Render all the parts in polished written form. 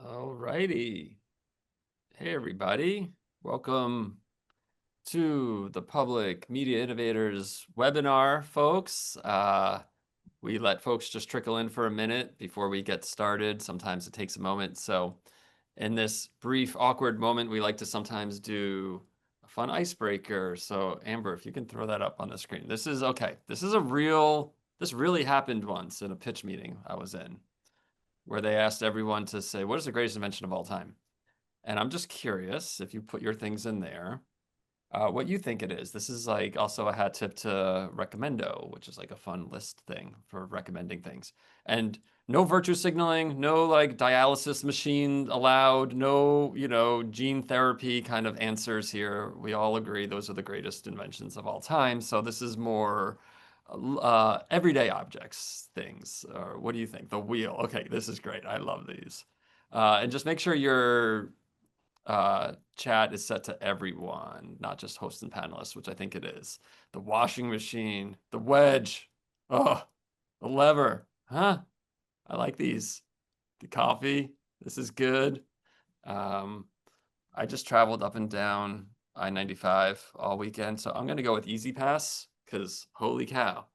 All righty. Hey, everybody. Welcome to the Public Media Innovators webinar, folks. We let folks just trickle in for a minute before we get started. Sometimes it takes a moment. So in this brief, awkward moment, we like to sometimes do a fun icebreaker. So Amber, if you can throw that up on the screen. This is okay. This really happened once in a pitch meeting I was in, where they asked everyone to say, what is the greatest invention of all time? And I'm just curious if you put your things in there, what you think it is. This is like also a hat tip to Recommendo, which is like a fun list thing for recommending things. And no virtue signaling, no like dialysis machine allowed, no, gene therapy kind of answers here. We all agree those are the greatest inventions of all time. So this is more everyday objects, things. Or what do you think? The wheel. Okay, this is great. I love these. And just make sure your chat is set to everyone, not just hosts and panelists, which I think it is. The washing machine, the wedge, oh, the lever, huh? I like these. The coffee, this is good. Um, I just traveled up and down I-95 all weekend, so I'm gonna go with Easy Pass because holy cow,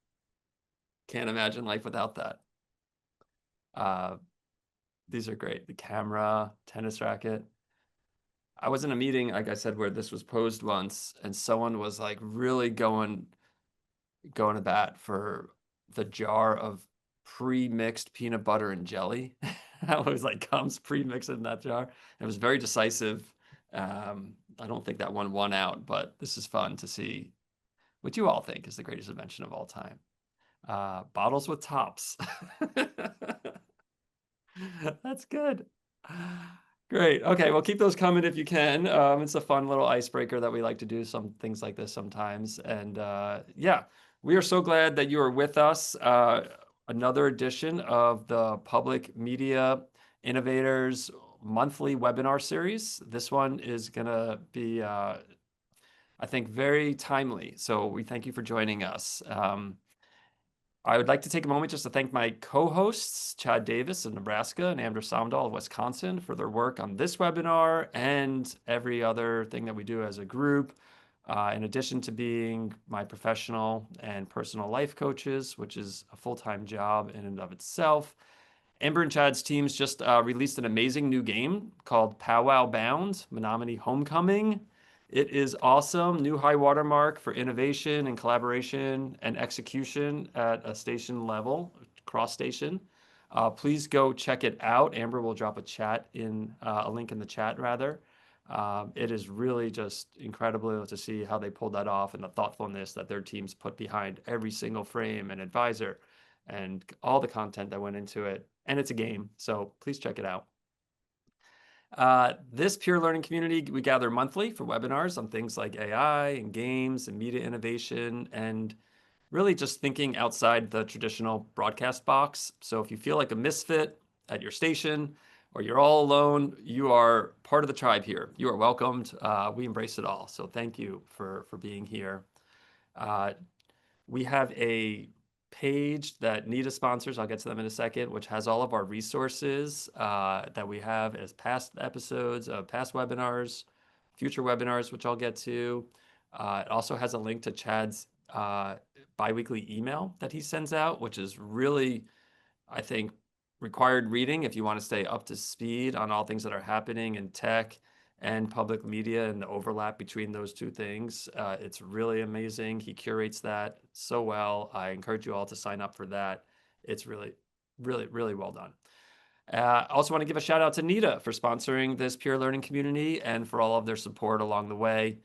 can't imagine life without that. Uh, these are great. The camera, tennis racket. I was in a meeting, like I said, where this was posed once, and someone was like really going to bat for the jar of pre-mixed peanut butter and jelly. That was like comes pre-mixed in that jar. It was very decisive. I don't think that one won out, but this is fun to see what you all think is the greatest invention of all time. Bottles with tops. That's good. Great. Okay, well, keep those coming if you can. It's a fun little icebreaker that we like to do some things like this sometimes. And yeah, we are so glad that you are with us. Another edition of the Public Media Innovators monthly webinar series. This one is going to be, I think, very timely. So we thank you for joining us. I would like to take a moment just to thank my co-hosts, Chad Davis of Nebraska and Amber Somdahl of Wisconsin, for their work on this webinar and every other thing that we do as a group. In addition to being my professional and personal life coaches, which is a full-time job in and of itself, Amber and Chad's teams just released an amazing new game called Powwow Bound, Menominee Homecoming. It is awesome. New high watermark for innovation and collaboration and execution at a station level, cross station. Please go check it out. Amber will drop a link in the chat rather. It is really just incredible to see how they pulled that off and the thoughtfulness that their teams put behind every single frame and advisor and all the content that went into it. And it's a game, so please check it out. This peer learning community, we gather monthly for webinars on things like AI and games and media innovation and really just thinking outside the traditional broadcast box. So if you feel like a misfit at your station or you're all alone, you are part of the tribe here. You are welcomed. We embrace it all. So thank you for being here. We have a page that NITA sponsors, I'll get to them in a second, which has all of our resources that we have as past episodes of past webinars, future webinars, which I'll get to. It also has a link to Chad's biweekly email that he sends out, which is really, I think, required reading if you want to stay up to speed on all things that are happening in tech and public media and the overlap between those two things. It's really amazing. He curates that so well. I encourage you all to sign up for that. It's really, really, really well done. I also want to give a shout out to NITA for sponsoring this peer learning community and for all of their support along the way.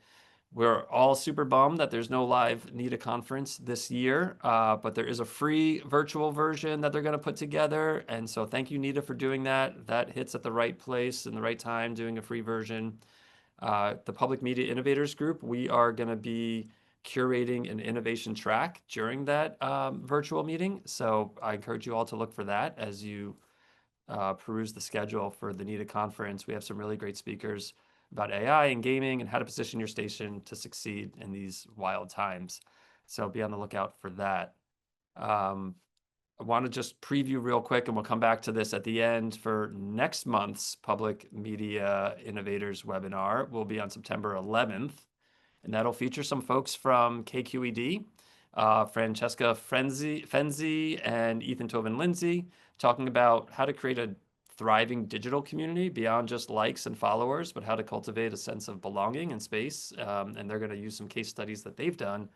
We're all super bummed that there's no live NITA conference this year, but there is a free virtual version that they're going to put together. And so thank you, NITA, for doing that. That hits at the right place and the right time, doing a free version. The Public Media Innovators group, we are going to be curating an innovation track during that virtual meeting. So I encourage you all to look for that as you peruse the schedule for the NITA conference. We have some really great speakers about AI and gaming and how to position your station to succeed in these wild times. So be on the lookout for that. I want to just preview real quick, and we'll come back to this at the end for next month's Public Media Innovators webinar. Will be on September 11th, and that'll feature some folks from KQED, Francesca Fenzi and Ethan Tobin Lindsay, talking about how to create a thriving digital community beyond just likes and followers, but how to cultivate a sense of belonging and space. And they're going to use some case studies that they've done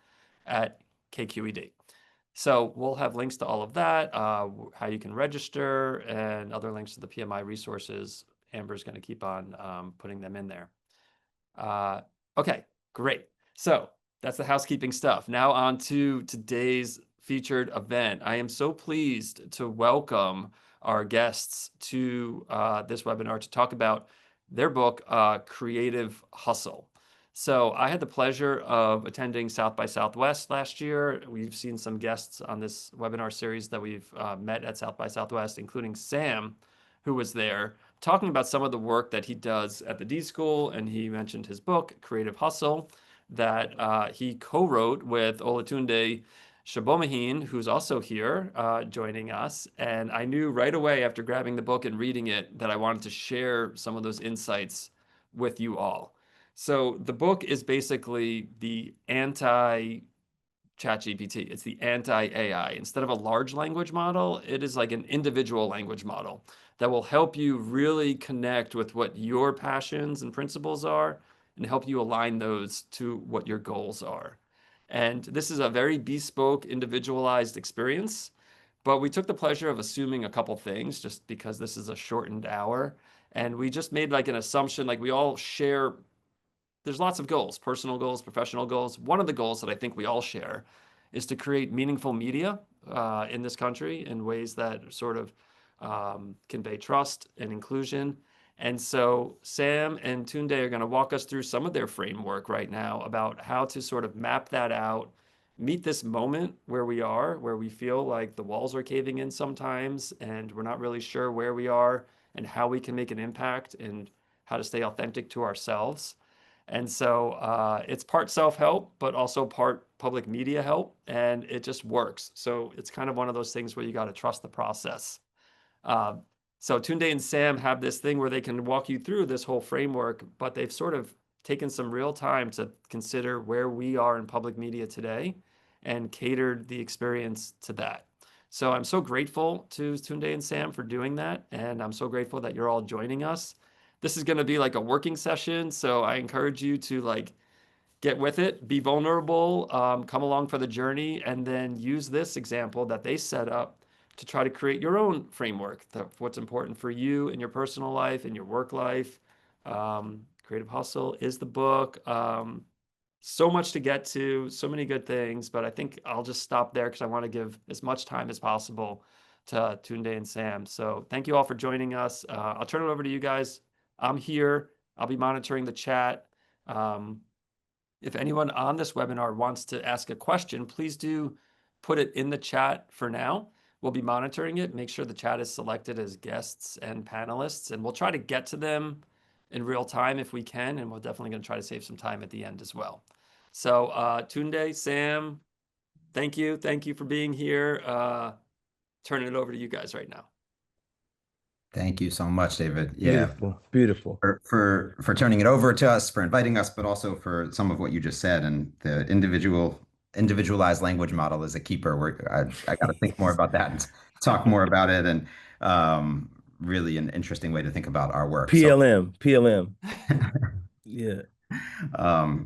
at KQED. So we'll have links to all of that, how you can register, and other links to the PMI resources. Amber's going to keep on putting them in there. Okay, great. So that's the housekeeping stuff. Now on to today's featured event. I am so pleased to welcome our guests to this webinar to talk about their book, Creative Hustle. So I had the pleasure of attending South by Southwest last year. We've seen some guests on this webinar series that we've met at South by Southwest, including Sam, who was there, talking about some of the work that he does at the D School. And he mentioned his book, Creative Hustle, that he co-wrote with Olatunde Sobomehin, who's also here joining us. And I knew right away after grabbing the book and reading it that I wanted to share some of those insights with you all. So the book is basically the anti ChatGPT. It's the anti-AI. Instead of a large language model, it is like an individual language model that will help you really connect with what your passions and principles are and help you align those to what your goals are. And this is a very bespoke, individualized experience, but we took the pleasure of assuming a couple things just because this is a shortened hour. And we just made like an assumption, like we all share, there's lots of goals, personal goals, professional goals. One of the goals that I think we all share is to create meaningful media in this country in ways that sort of convey trust and inclusion. And so Sam and Tunde are going to walk us through some of their framework right now about how to sort of map that out, meet this moment where we are, where we feel like the walls are caving in sometimes, and we're not really sure where we are and how we can make an impact and how to stay authentic to ourselves. And so it's part self-help, but also part public media help, and it just works. So it's kind of one of those things where you got to trust the process. So Tunde and Sam have this thing where they can walk you through this whole framework, but they've sort of taken some real time to consider where we are in public media today and catered the experience to that. So I'm so grateful to Tunde and Sam for doing that, and I'm so grateful that you're all joining us. This is going to be like a working session, so I encourage you to like get with it, be vulnerable, come along for the journey, and then use this example that they set up to try to create your own framework of what's important for you in your personal life, in your work life. Creative Hustle is the book. So much to get to, so many good things, but I think I'll just stop there because I want to give as much time as possible to Tunde and Sam. So thank you all for joining us. I'll turn it over to you guys. I'm here. I'll be monitoring the chat. If anyone on this webinar wants to ask a question, please do put it in the chat for now. We'll be monitoring it. Make sure the chat is selected as guests and panelists, and we'll try to get to them in real time if we can, and we're definitely going to try to save some time at the end as well. So Tunde, Sam, thank you. Thank you for being here. Turning it over to you guys right now. Thank you so much, David. Yeah, beautiful, beautiful. For turning it over to us, for inviting us, but also for some of what you just said. And the individualized language model is a keeper. I got to think more about that and talk more about it. And really an interesting way to think about our work. PLM. Yeah.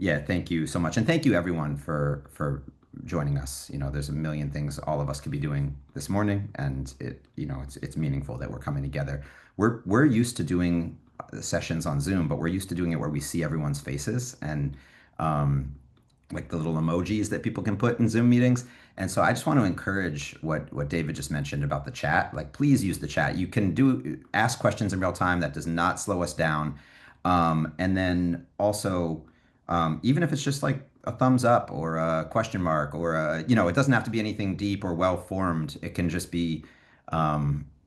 Yeah, thank you so much. And thank you everyone for joining us. You know, there's a million things all of us could be doing this morning, and it's meaningful that we're coming together. We're used to doing sessions on Zoom, but we're used to doing it where we see everyone's faces and like the little emojis that people can put in Zoom meetings. And so I just want to encourage what David just mentioned about the chat. Like, please use the chat. You can ask questions in real time. That does not slow us down. And then also, even if it's just like a thumbs up or a question mark or it doesn't have to be anything deep or well formed. It can just be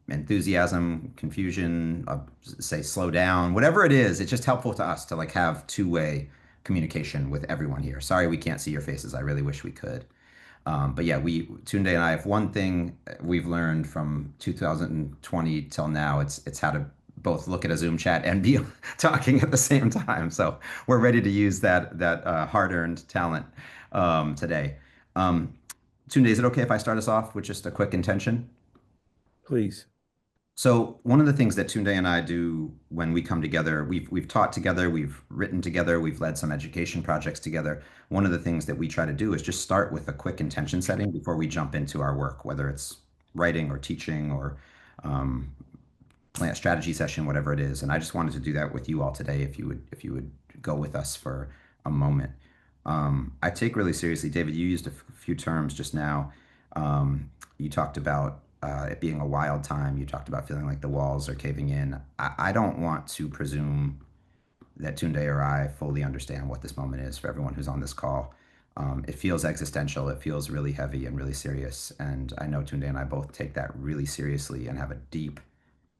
enthusiasm, confusion, say slow down, whatever it is. It's just helpful to us to like have two-way communication with everyone here. Sorry, we can't see your faces. I really wish we could. But yeah, Tunde and I, if one thing we've learned from 2020 till now, it's how to both look at a Zoom chat and be talking at the same time. So we're ready to use that hard-earned talent today. Um, Tunde, is it okay if I start us off with just a quick intention? Please. So one of the things that Tunde and I do when we come together, we've taught together, we've written together, we've led some education projects together. One of the things that we try to do is just start with a quick intention setting before we jump into our work, whether it's writing or teaching or um, plant strategy session, whatever it is. And I just wanted to do that with you all today, if you would go with us for a moment. I take really seriously, David. You used a few terms just now. You talked about it being a wild time. You talked about feeling like the walls are caving in. I don't want to presume that Tunde or I fully understand what this moment is for everyone who's on this call. It feels existential. It feels really heavy and really serious. And I know Tunde and I both take that really seriously and have a deep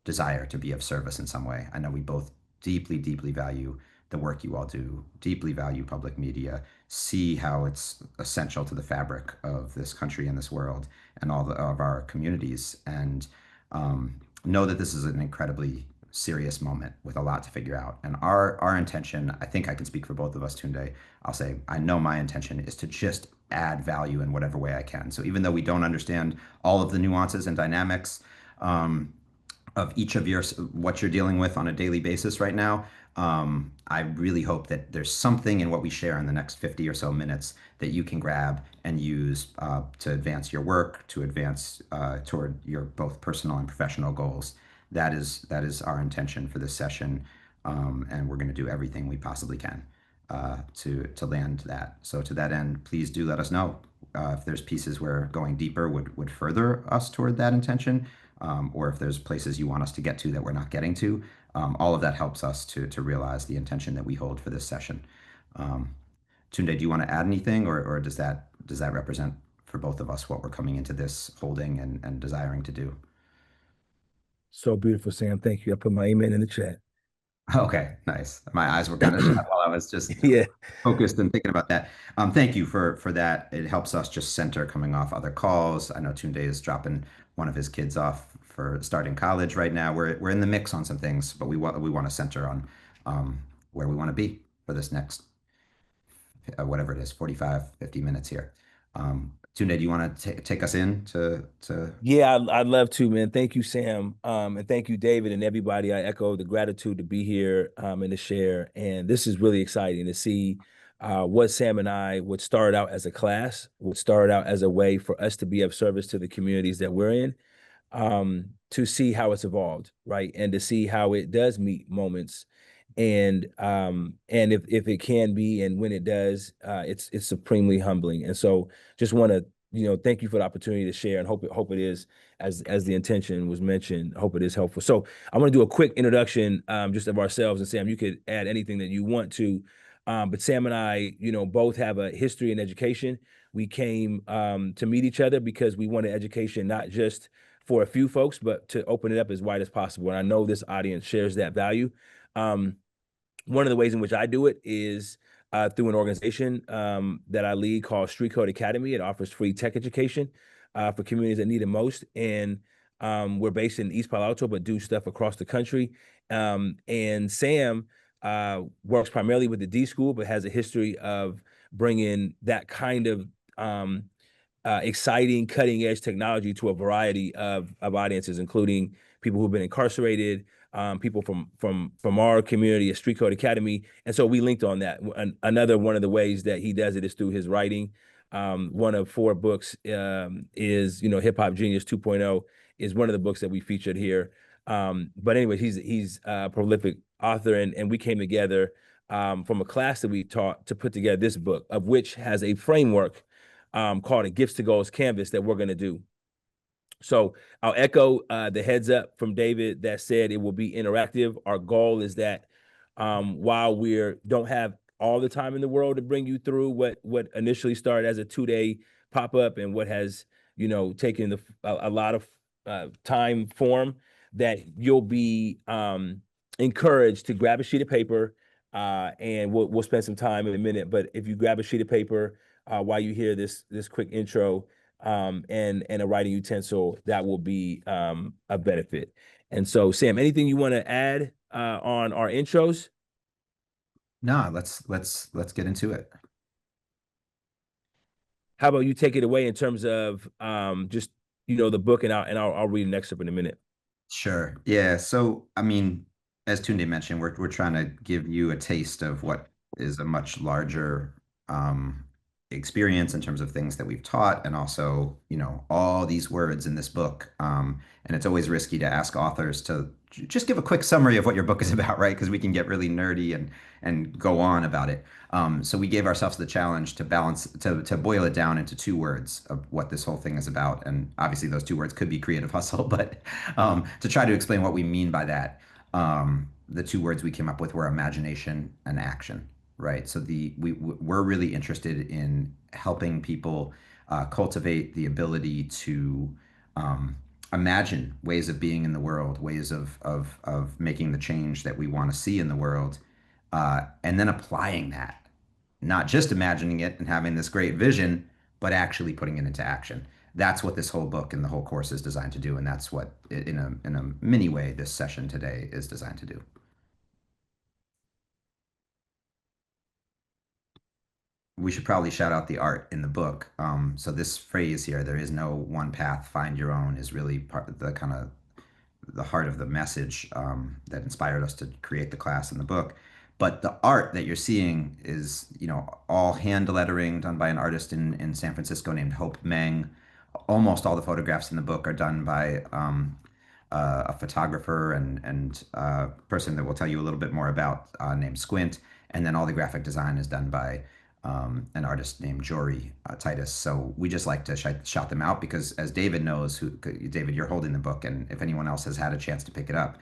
desire to be of service in some way. I know we both deeply, deeply value the work you all do, deeply value public media, see how it's essential to the fabric of this country and this world and of our communities, and know that this is an incredibly serious moment with a lot to figure out. And our intention, I think I can speak for both of us, Tunde. I'll say I know my intention is to just add value in whatever way I can. So even though we don't understand all of the nuances and dynamics, of each of what you're dealing with on a daily basis right now. I really hope that there's something in what we share in the next 50 or so minutes that you can grab and use to advance your work, to advance toward your both personal and professional goals. That is our intention for this session, and we're going to do everything we possibly can to land that. So to that end, please do let us know if there's pieces where going deeper would further us toward that intention, or if there's places you want us to get to that we're not getting to. All of that helps us to realize the intention that we hold for this session. Um, Tunde, do you want to add anything, or does that represent for both of us what we're coming into this holding and desiring to do? So beautiful, Sam. Thank you. I put my amen in the chat. Okay, nice. My eyes were kind of shut while I was just Yeah. focused and thinking about that. Thank you for that. It helps us just center coming off other calls. I know Tunde is dropping one of his kids off for starting college right now. We're in the mix on some things, but we want to center on where we want to be for this next whatever it is, 45, 50 minutes here. Tunde, do you want to take us in to Yeah, I'd love to, man. Thank you, Sam. And thank you, David, and everybody. I echo the gratitude to be here and to share. And this is really exciting to see what Sam and I would start out as a class, would start out as a way for us to be of service to the communities that we're in, to see how it's evolved, right? And to see how it does meet moments. And if it can be and when it does, it's supremely humbling. And so just want to thank you for the opportunity to share, and hope it is as the intention was mentioned. Hope it is helpful. So I want to do a quick introduction just of ourselves, and Sam, you could add anything that you want to. But Sam and I, both have a history in education. We came to meet each other because we wanted education not just for a few folks, but to open it up as wide as possible. And I know this audience shares that value. One of the ways in which I do it is through an organization that I lead called Street Code Academy. It offers free tech education for communities that need it most. And we're based in East Palo Alto, but do stuff across the country. And Sam works primarily with the D School, but has a history of bringing that kind of exciting, cutting edge technology to a variety of audiences, including people who've been incarcerated, people from our community at Street Code Academy. And so we linked on that. Another one of the ways that he does it is through his writing. One of 4 books is, Hip Hop Genius 2.0 is one of the books that we featured here. But anyway, he's a prolific author, and we came together from a class that we taught to put together this book, of which has a framework called a Gifts to Goals Canvas that we're going to do. So I'll echo the heads up from David that said it will be interactive. Our goal is that while we don't have all the time in the world to bring you through what initially started as a 2-day pop-up and what has taken a lot of time form, that you'll be encouraged to grab a sheet of paper, and we'll spend some time in a minute. But if you grab a sheet of paper, while you hear this quick intro and a writing utensil that will be a benefit. And so, Sam, anything you want to add on our intros? No, let's get into it. How about you take it away in terms of just the book, and I'll read an excerpt in a minute. Sure. Yeah. So, I mean, as Tunde mentioned, we're trying to give you a taste of what is a much larger experience in terms of things that we've taught, and also, all these words in this book. And it's always risky to ask authors to just give a quick summary of what your book is about, right? Because we can get really nerdy and go on about it. So we gave ourselves the challenge to to boil it down into 2 words of what this whole thing is about. And obviously those 2 words could be creative hustle, but to try to explain what we mean by that, the 2 words we came up with were imagination and action, right? So we're really interested in helping people cultivate the ability to imagine ways of being in the world, ways of making the change that we want to see in the world, and then applying that, not just imagining it and having this great vision, but actually putting it into action. That's what this whole book and the whole course is designed to do, and that's what, in a mini way, this session today is designed to do. We should probably shout out the art in the book. So this phrase here, "there is no one path, find your own," is really part of the kind of the heart of the message that inspired us to create the class in the book. But the art that you're seeing is, all hand lettering done by an artist in San Francisco named Hope Meng. Almost all the photographs in the book are done by a photographer and person that we'll tell you a little bit more about named Squint. And then all the graphic design is done by an artist named Jory Titus. So we just like to shout them out because, as David knows, David, you're holding the book, and if anyone else has had a chance to pick it up,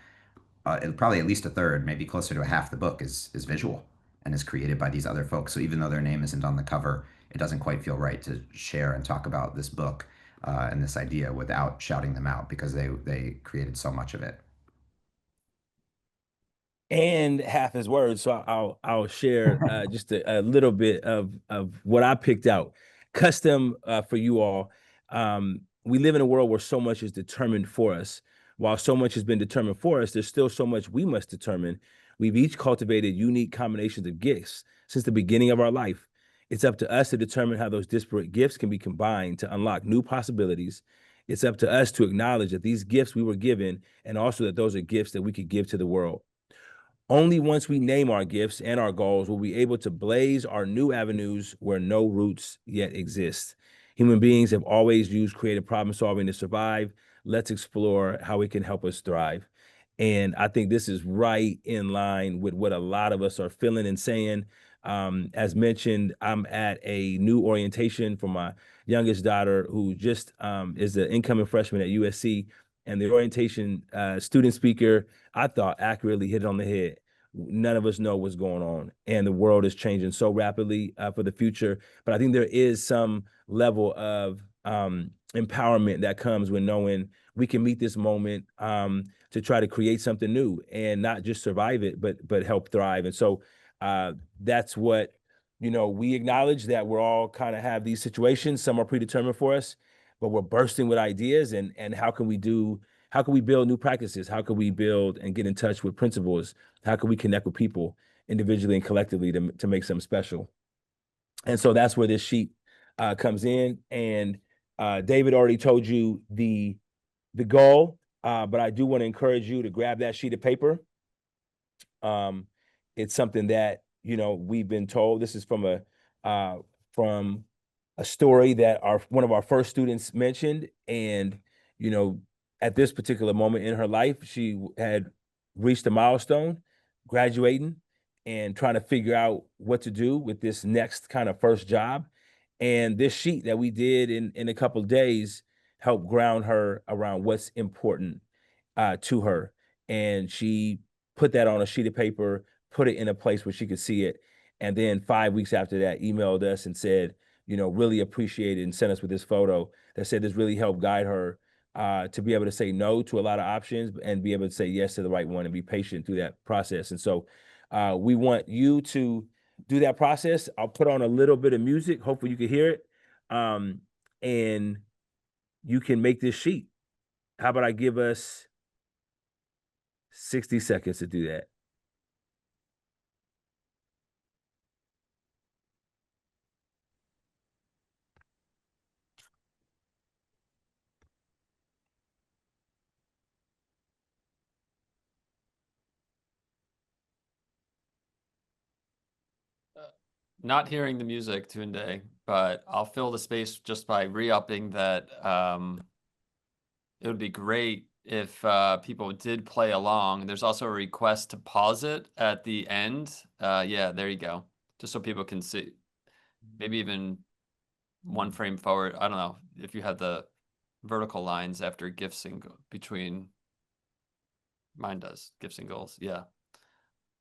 probably at least a third, maybe closer to a half the book is visual and is created by these other folks. So even though their name isn't on the cover, it doesn't quite feel right to share and talk about this book and this idea without shouting them out because they created so much of it. And half his words. So I'll share just a little bit of what I picked out, custom for you all. We live in a world where so much is determined for us. While so much has been determined for us, there's still so much we must determine. We've each cultivated unique combinations of gifts since the beginning of our life. It's up to us to determine how those disparate gifts can be combined to unlock new possibilities. It's up to us to acknowledge that these gifts we were given, and also that those are gifts that we could give to the world. Only once we name our gifts and our goals will we be able to blaze our new avenues where no roots yet exist. Human beings have always used creative problem solving to survive. Let's explore how it can help us thrive. And I think this is right in line with what a lot of us are feeling and saying. As mentioned, I'm at a new orientation for my youngest daughter, who just is an incoming freshman at USC. And the orientation student speaker, I thought, accurately hit it on the head. None of us know what's going on, and the world is changing so rapidly for the future. But I think there is some level of empowerment that comes when knowing we can meet this moment to try to create something new and not just survive it, but help thrive. And so that's what we acknowledge, that we're all kind of have these situations. Some are predetermined for us, but we're bursting with ideas. And how can we build new practices? How can we build and get in touch with principles? How can we connect with people individually and collectively to make something special? And so that's where this sheet comes in. And David already told you the goal, but I do want to encourage you to grab that sheet of paper. It's something that we've been told. This is from a story that one of our first students mentioned, and at this particular moment in her life, she had reached a milestone, graduating, and trying to figure out what to do with this next kind of first job. And this sheet that we did in a couple of days helped ground her around what's important to her. And she put that on a sheet of paper, put it in a place where she could see it. And then 5 weeks after that, emailed us and said, really appreciate it, and sent us with this photo that said this really helped guide her to be able to say no to a lot of options and be able to say yes to the right one and be patient through that process. And so we want you to do that process, I'll put on a little bit of music. Hopefully you can hear it. And you can make this sheet. How about I give us 60 seconds to do that? Not hearing the music Tunde, but I'll fill the space just by re-upping that. It would be great if people did play along. There's also a request to pause it at the end. Yeah, there you go. Just so people can see, maybe even one frame forward. I don't know if you have the vertical lines after gifts and between. Mine does gifts and goals. Yeah.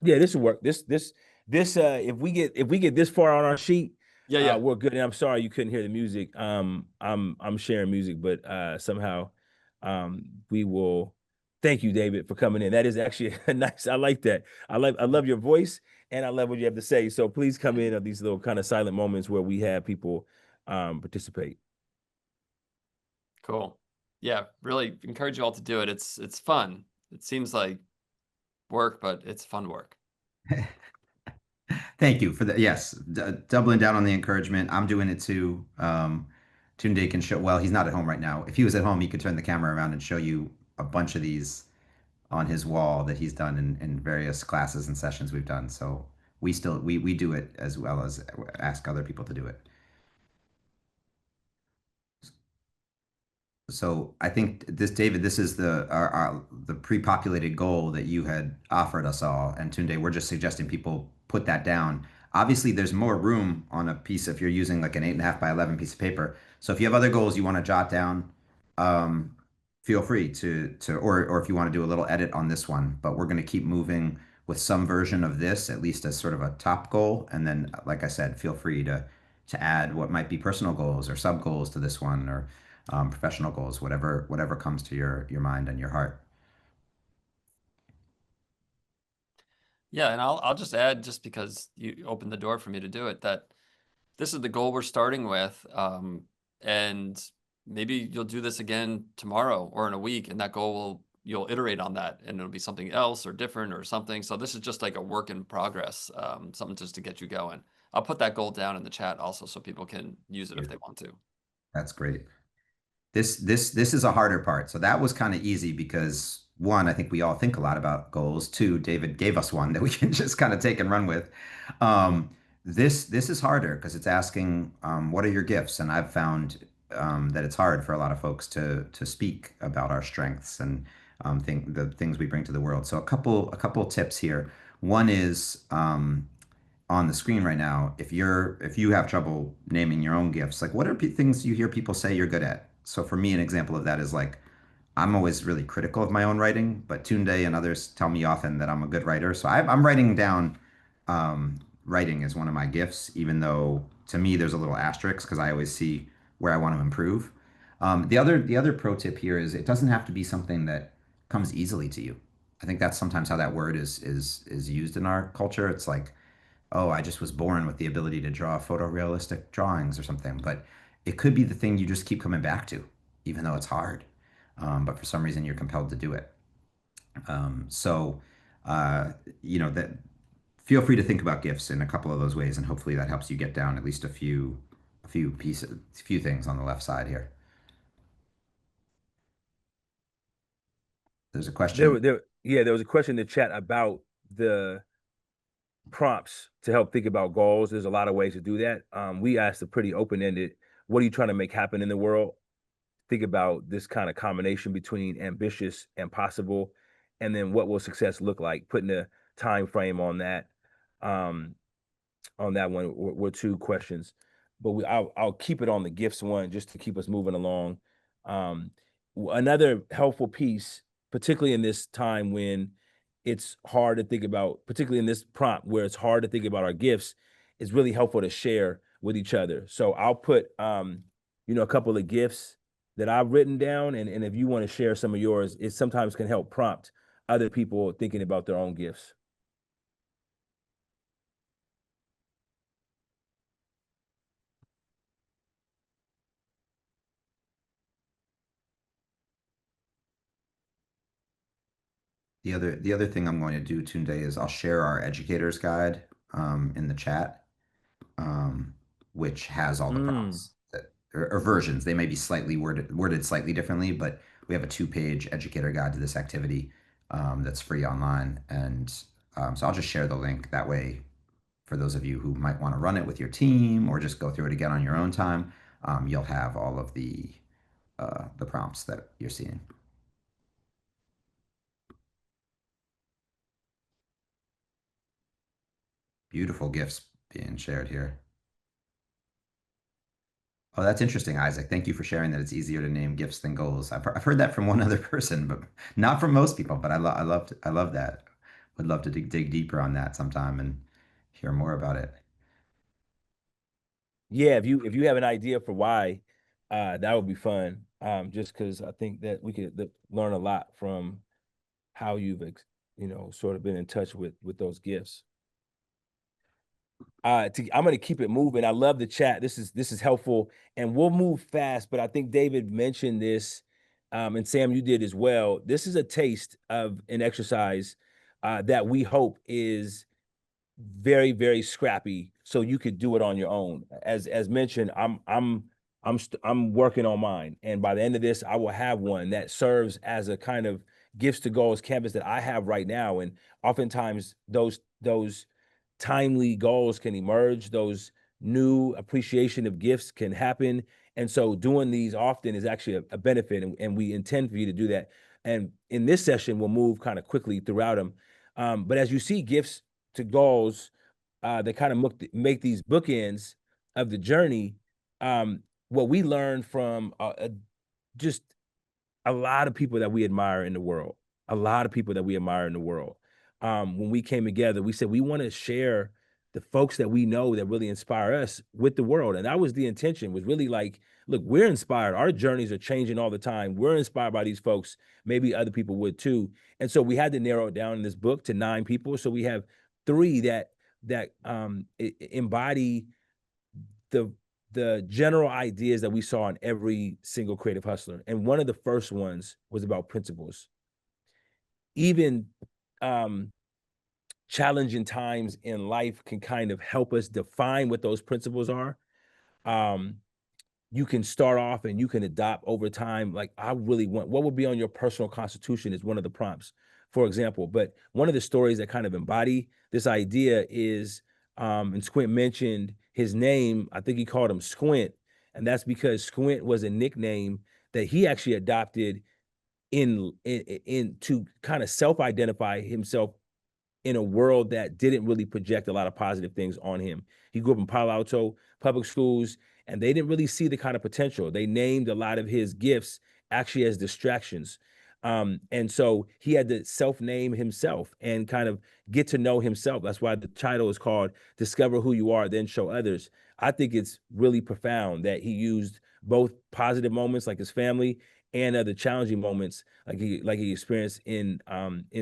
Yeah, this will work. This if we get this far on our sheet, Yeah. we're good. And I'm sorry you couldn't hear the music. I'm sharing music, but somehow we will thank you, David, for coming in. That is actually a nice. I like that. I love your voice and I love what you have to say. So please come in at these little kind of silent moments where we have people participate. Cool. Yeah, really encourage you all to do it. It's fun. It seems like work, but it's fun work. Thank you for the yes, doubling down on the encouragement. I'm doing it too. Tunde can show. Well, he's not at home right now. If he was at home, he could turn the camera around and show you a bunch of these on his wall that he's done in various classes and sessions we've done. So we do it as well as ask other people to do it. So I think this, David, this is the pre-populated goal that you had offered us all. And Tunde, we're just suggesting people put that down. Obviously, there's more room on a piece if you're using like an 8.5 by 11 piece of paper. So if you have other goals you want to jot down, um, feel free or if you want to do a little edit on this one. But we're going to keep moving with some version of this, at least as sort of a top goal. And then, like I said, feel free to add what might be personal goals or sub goals to this one, or professional goals, whatever comes to your mind and your heart. Yeah, and I'll just add, just because you opened the door for me to do it, that this is the goal we're starting with. And maybe you'll do this again tomorrow or in a week, and that goal you'll iterate on that, and it'll be something else or different or something. So this is just like a work in progress, something just to get you going. I'll put that goal down in the chat also so people can use it if they want to. That's great. This is a harder part. So that was kind of easy because one, I think we all think a lot about goals. Two, David gave us one that we can just kind of take and run with. This is harder because it's asking, what are your gifts? And I've found that it's hard for a lot of folks to speak about our strengths and think the things we bring to the world. So a couple tips here. One is on the screen right now, if you have trouble naming your own gifts, like what are things you hear people say you're good at? So for me, an example of that is like I'm always really critical of my own writing, but Tunde and others tell me often that I'm a good writer. So I'm writing down writing as one of my gifts, even though to me there's a little asterisk because I always see where I want to improve. The other pro tip here is it doesn't have to be something that comes easily to you. I think that's sometimes how that word is used in our culture. It's like, oh, I just was born with the ability to draw photorealistic drawings or something. But it could be the thing you just keep coming back to, even though it's hard. But for some reason, you're compelled to do it. So, uh, that feel free to think about gifts in a couple of those ways, and hopefully that helps you get down at least a few things on the left side here. There's a question. There was a question in the chat about the prompts to help think about goals. There's a lot of ways to do that. We asked a pretty open-ended, what are you trying to make happen in the world? Think about this kind of combination between ambitious and possible, and then what will success look like? Putting a time frame on that. On that one were two questions, but I'll keep it on the gifts one just to keep us moving along. Another helpful piece, particularly in this time when it's hard to think about, particularly in this prompt where it's hard to think about our gifts, is really helpful to share with each other. So I'll put a couple of gifts that I've written down, and if you want to share some of yours, it sometimes can help prompt other people thinking about their own gifts. The other thing I'm going to do today is I'll share our educator's guide in the chat, um, which has all the Mm. prompts or versions. They may be slightly worded slightly differently, but we have a 2-page educator guide to this activity that's free online, and so I'll just share the link that way for those of you who might want to run it with your team or just go through it again on your own time. You'll have all of the prompts that you're seeing. Beautiful gifts being shared here. Oh, that's interesting, Isaac. Thank you for sharing that. It's easier to name gifts than goals. I've heard that from one other person, but not from most people. But I love that. Would love to dig deeper on that sometime and hear more about it. Yeah, if you have an idea for why, that would be fun. Just because I think that we could learn a lot from how you've sort of been in touch with those gifts. I'm going to keep it moving. I love the chat. This is helpful, and we'll move fast. But I think David mentioned this, and Sam, you did as well. This is a taste of an exercise that we hope is very, very scrappy, so you could do it on your own. As mentioned, I'm working on mine, and by the end of this, I will have one that serves as a kind of gifts to goals canvas that I have right now. And oftentimes, those timely goals can emerge. Those new appreciation of gifts can happen, and so doing these often is actually a benefit, and we intend for you to do that. And in this session, we'll move kind of quickly throughout them. But as you see gifts to goals that kind of make these bookends of the journey. What we learned from just a lot of people that we admire in the world, a lot of people that we admire in the world. When we came together, we said we want to share the folks that we know that really inspire us with the world. And that was the intention, was really like, look, we're inspired. Our journeys are changing all the time. We're inspired by these folks. Maybe other people would too. And so we had to narrow it down in this book to 9 people. So we have 3 that embody the the general ideas that we saw in every single creative hustler. And one of the first ones was about principles. Even um, challenging times in life can kind of help us define what those principles are. Um, you can start off and you can adopt over time. Like, I really want, what would be on your personal constitution is one of the prompts, for example. But one of the stories that kind of embody this idea is, and Squint mentioned his name. I think he called him Squint. And that's because Squint was a nickname that he actually adopted in to kind of self-identify himself in a world that didn't really project a lot of positive things on him. He grew up in Palo Alto public schools, and they didn't really see the kind of potential. They named a lot of his gifts actually as distractions. And so he had to self-name himself and kind of get to know himself. That's why the title is called Discover Who You Are, Then Show Others. I think it's really profound that he used both positive moments like his family and other challenging moments like he experienced in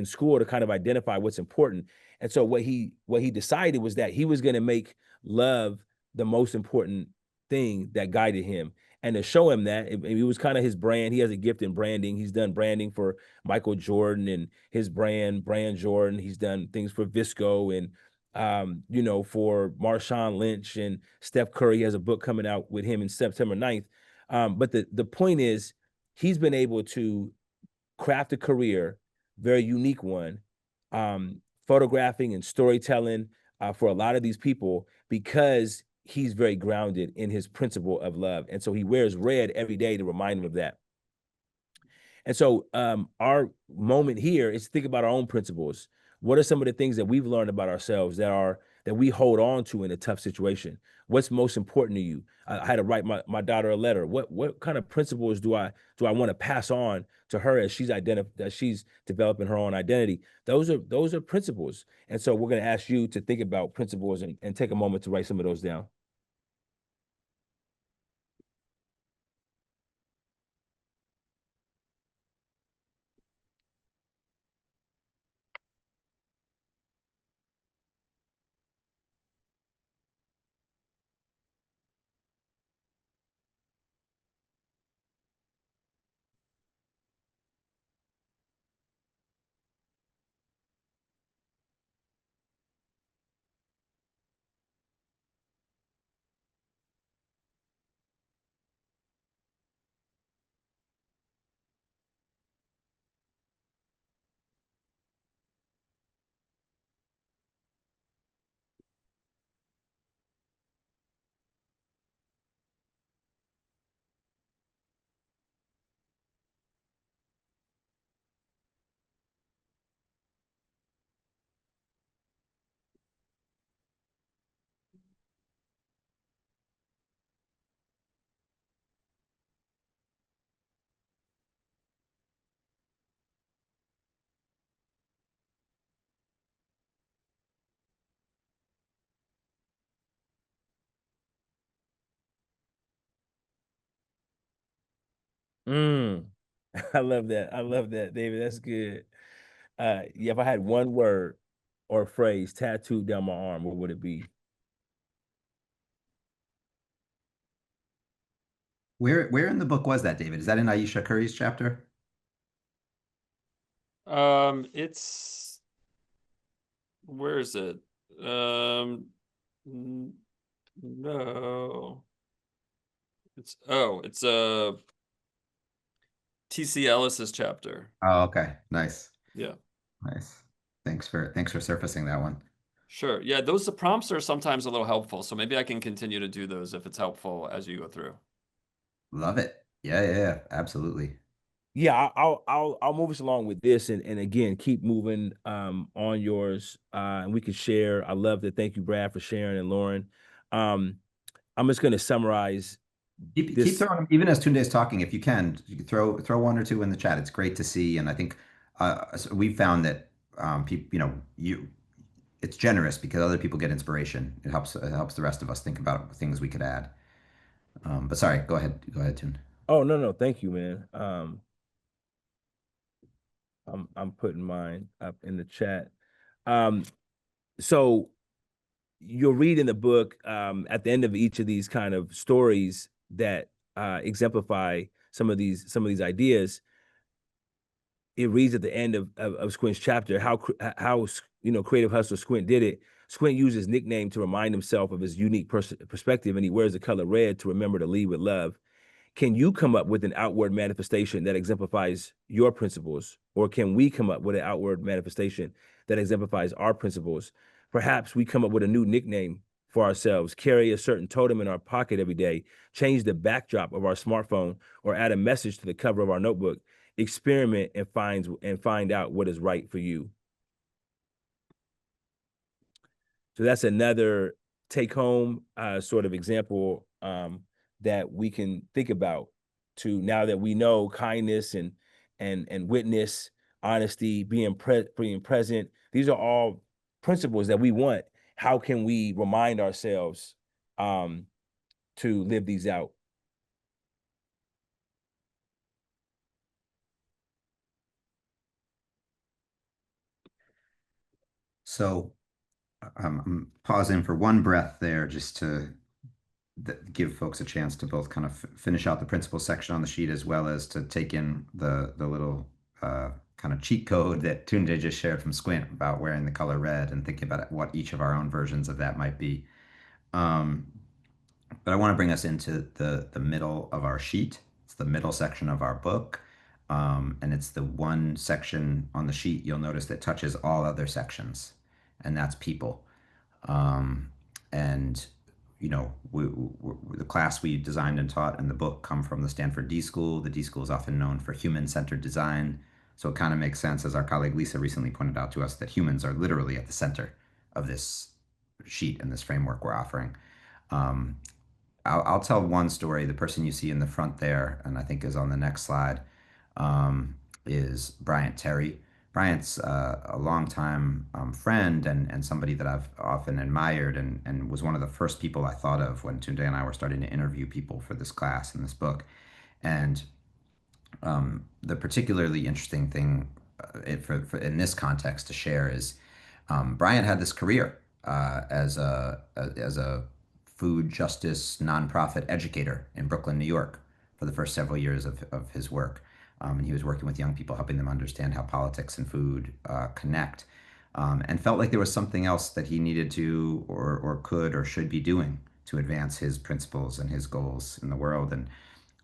school to kind of identify what's important. And so what he decided was that he was going to make love the most important thing that guided him. And to show him that it was kind of his brand. He has a gift in branding. He's done branding for Michael Jordan and his brand Jordan. He's done things for Visco and for Marshawn Lynch and Steph Curry. He has a book coming out with him in September 9th. But the point is, he's been able to craft a career, very unique one, photographing and storytelling for a lot of these people because he's very grounded in his principle of love. And so he wears red every day to remind him of that. And so our moment here is to think about our own principles. What are some of the things that we've learned about ourselves that we hold on to in a tough situation? What's most important to you? I had to write my daughter a letter. What kind of principles do I want to pass on to her as she's developing her own identity? Those are principles. And so we're going to ask you to think about principles and take a moment to write some of those down. Mm. I love that. I love that, David. That's good. Yeah, if I had one word or phrase tattooed down my arm, what would it be? Where in the book was that, David? Is that in Aisha Curry's chapter? It's where is it? Um, n- no, it's TC Ellis's chapter. Oh, okay. Nice. Yeah, Nice. Thanks for surfacing that one. sure. Yeah, those the prompts are sometimes a little helpful, so maybe I can continue to do those if it's helpful as you go through. Love it. Yeah, yeah, yeah. Absolutely. Yeah, I'll move us along with this and again keep moving on yours and we can share. I love that. Thank you, Brad, for sharing and Lauren. Um, I'm just gonna summarize Keep this. throwing, even as Tunde's talking, if you can throw one or two in the chat. It's great to see, and I think so we found that people, it's generous because other people get inspiration. It helps the rest of us think about things we could add. But sorry, go ahead, Tune. Oh no, thank you, man. I'm putting mine up in the chat. Um, so you'll read in the book at the end of each of these kind of stories that exemplify some of these ideas. It reads at the end of Squint's chapter how creative hustler Squint did it. Squint used his nickname to remind himself of his unique perspective, and he wears the color red to remember to lead with love. Can you come up with an outward manifestation that exemplifies your principles? Or can we come up with an outward manifestation that exemplifies our principles? Perhaps we come up with a new nickname for ourselves, carry a certain totem in our pocket every day, change the backdrop of our smartphone, or add a message to the cover of our notebook. Experiment and find out what is right for you. So that's another take home sort of example that we can think about to now that we know kindness and witness, honesty, being present. These are all principles that we want. How can we remind ourselves um, to live these out? So I'm pausing for one breath there just to give folks a chance to both kind of finish out the principal section on the sheet as well as to take in the little kind of cheat code that Tunde just shared from Squint about wearing the color red and thinking about what each of our own versions of that might be. Um, but I want to bring us into the middle of our sheet. It's the middle section of our book. And it's the one section on the sheet you'll notice that touches all other sections, and that's people. Um, and the class we designed and taught in the book come from the Stanford D School. The D School is often known for human-centered design. So it kind of makes sense, as our colleague Lisa recently pointed out to us, that humans are literally at the center of this sheet and this framework we're offering. Um, I'll tell one story. The person you see in the front there, and I think is on the next slide, um, is Bryant Terry. Bryant's a longtime friend and somebody that I've often admired and was one of the first people I thought of when Tunde and I were starting to interview people for this class and this book. And the particularly interesting thing for in this context to share is Bryant had this career as a food justice nonprofit educator in Brooklyn, New York, for the first several years of his work. And he was working with young people, helping them understand how politics and food connect, and felt like there was something else that he needed to, or could, or should be doing to advance his principles and his goals in the world. And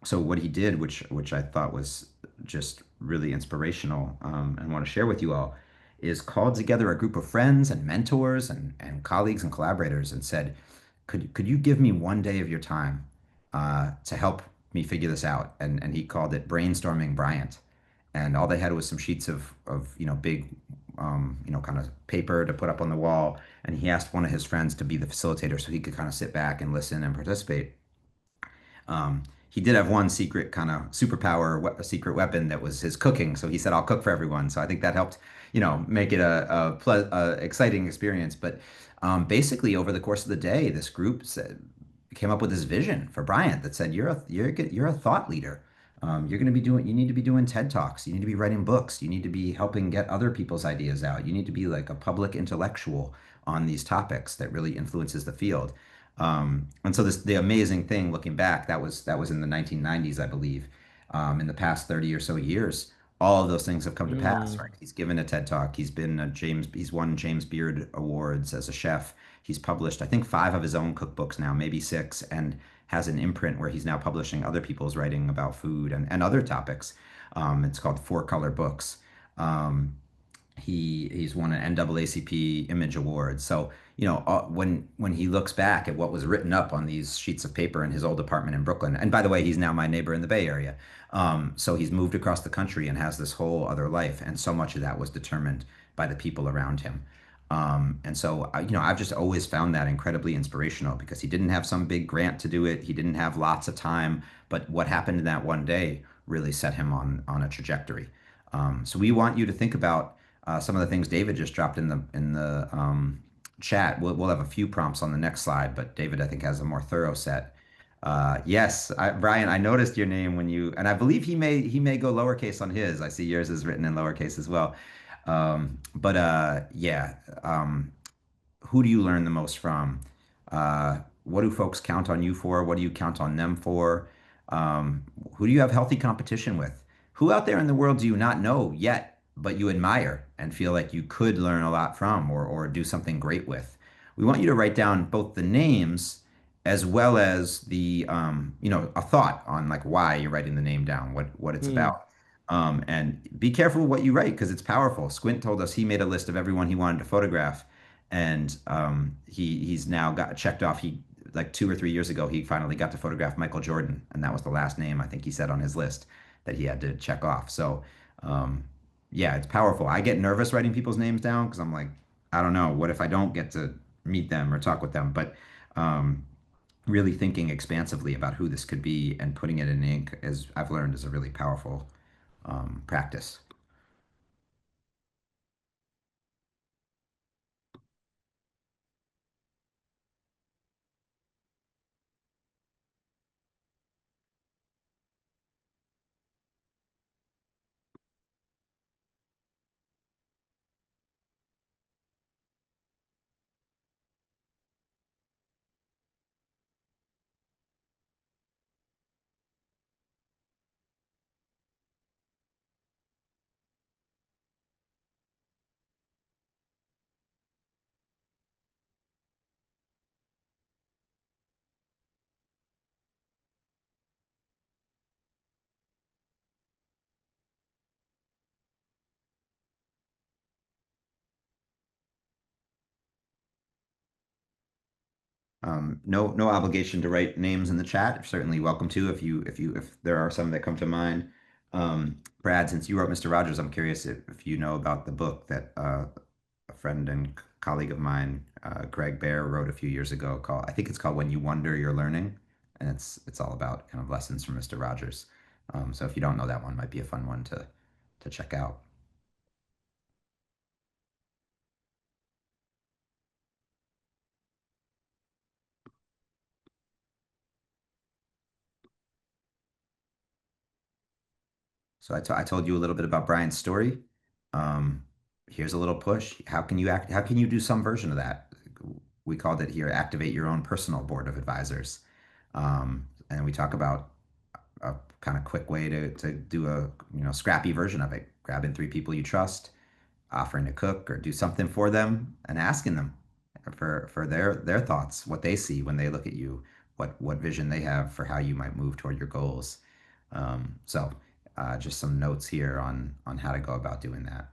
so what he did, which I thought was just really inspirational, and want to share with you all, is called together a group of friends and mentors and colleagues and collaborators and said, could you give me one day of your time to help me figure this out? And he called it Brainstorming Bryant. And all they had was some sheets of big kind of paper to put up on the wall. And he asked one of his friends to be the facilitator so he could kind of sit back and listen and participate. He did have one secret kind of superpower, a secret weapon that was his cooking. So he said, "I'll cook for everyone." So I think that helped, make it a exciting experience. But basically, over the course of the day, this group came up with this vision for Bryant that said, "You're a thought leader. You're going to be doing, you need to be doing TED Talks. You need to be writing books. You need to be helping get other people's ideas out. You need to be like a public intellectual on these topics that really influences the field. And so the amazing thing looking back, that was in the 1990s, I believe. In the past 30 or so years, all of those things have come to pass, right? Mm, He's given a TED Talk. He's won James Beard Awards as a chef. He's published, I think, 5 of his own cookbooks now, maybe 6, and has an imprint where he's now publishing other people's writing about food and other topics. It's called Four Color Books. Um, he's won an NAACP Image Award. So when he looks back at what was written up on these sheets of paper in his old apartment in Brooklyn, and by the way, he's now my neighbor in the Bay Area. So he's moved across the country and has this whole other life, and so much of that was determined by the people around him. And so, I've just always found that incredibly inspirational because he didn't have some big grant to do it. He didn't have lots of time, but what happened in that one day really set him on a trajectory. So we want you to think about some of the things David just dropped in the chat. We'll have a few prompts on the next slide, but David, I think, has a more thorough set. Yes, Brian, I noticed your name and I believe he may go lowercase on his. I see yours is written in lowercase as well. But yeah, who do you learn the most from? What do folks count on you for? What do you count on them for? Um, who do you have healthy competition with? Who out there in the world do you not know yet, but you admire and feel like you could learn a lot from or do something great with? We want you to write down both the names as well as a thought on like why you're writing the name down, what it's mm. about. And be careful what you write because it's powerful. Squint told us he made a list of everyone he wanted to photograph, and he's now got checked off. He like 2 or 3 years ago, he finally got to photograph Michael Jordan, and that was the last name I think he said on his list that he had to check off. So um, yeah, it's powerful. I get nervous writing people's names down because I'm like, I don't know, what if I don't get to meet them or talk with them? But um, really thinking expansively about who this could be and putting it in ink, as I've learned, is a really powerful practice. No obligation to write names in the chat. You're certainly welcome to if there are some that come to mind. Brad, since you wrote Mr. Rogers, I'm curious if you know about the book that a friend and colleague of mine, Greg Bear, wrote a few years ago called I think it's called When You Wonder You're Learning, and it's all about kind of lessons from Mr. Rogers. So if you don't know that one, might be a fun one to check out. So I told you a little bit about Brian's story. Um, Here's a little push. How can you act? How can you do some version of that? We called it here, activate your own personal board of advisors. And we talk about a kind of quick way to do a scrappy version of it. Grabbing 3 people you trust, offering to cook or do something for them, and asking them for their thoughts, what they see when they look at you, what vision they have for how you might move toward your goals. So just some notes here on how to go about doing that.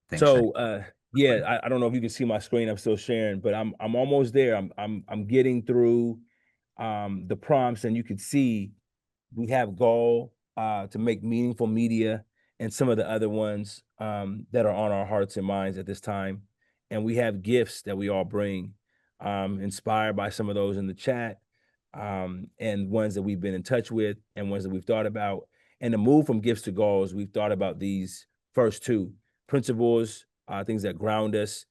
Thanks, Shane. So yeah, I don't know if you can see my screen. I'm still sharing, but I'm almost there. I'm getting through the prompts, and you can see we have goal to make meaningful media and some of the other ones that are on our hearts and minds at this time. And we have gifts that we all bring, inspired by some of those in the chat, and ones that we've been in touch with and ones that we've thought about. And to move from gifts to goals, we've thought about these first two principles, things that ground us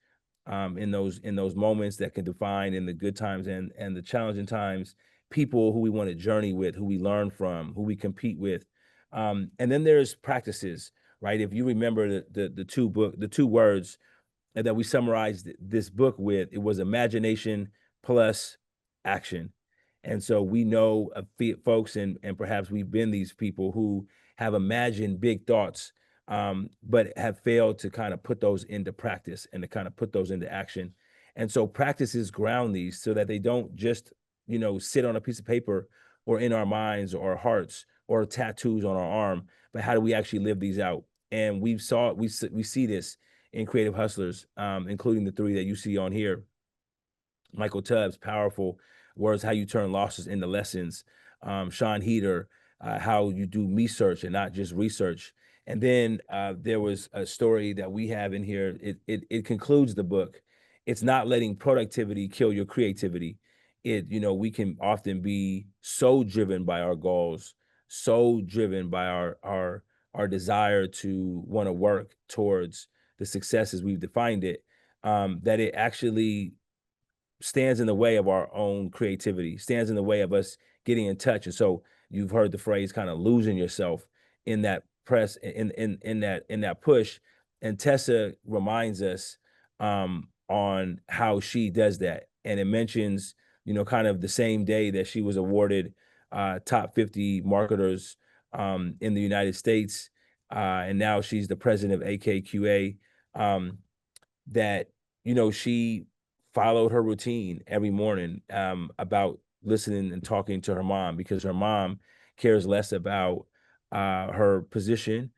in those moments that can define in the good times and the challenging times, people who we want to journey with, who we learn from, who we compete with. And then there's practices, right? If you remember the two words that we summarized this book with, it was imagination plus action. And so we know of folks, and perhaps we've been these people who have imagined big thoughts, but have failed to kind of put those into practice and to kind of put those into action. And so practices ground these so that they don't just, sit on a piece of paper or in our minds or our hearts or tattoos on our arm, but how do we actually live these out? And we see this in Creative Hustlers, including the three that you see on here. Michael Tubbs, powerful words, how you turn losses into lessons. Sean Heater, how you do me search and not just research. And then there was a story that we have in here. It concludes the book. It's not letting productivity kill your creativity. We can often be so driven by our goals, so driven by our desire to want to work towards the successes we've defined it, that it actually stands in the way of our own creativity, stands in the way of us getting in touch. And so you've heard the phrase kind of losing yourself in that press, in that push. And Tessa reminds us on how she does that. And it mentions, kind of the same day that she was awarded top 50 marketers in the United States. And now she's the president of AKQA. That she followed her routine every morning, about listening and talking to her mom, because her mom cares less about her position,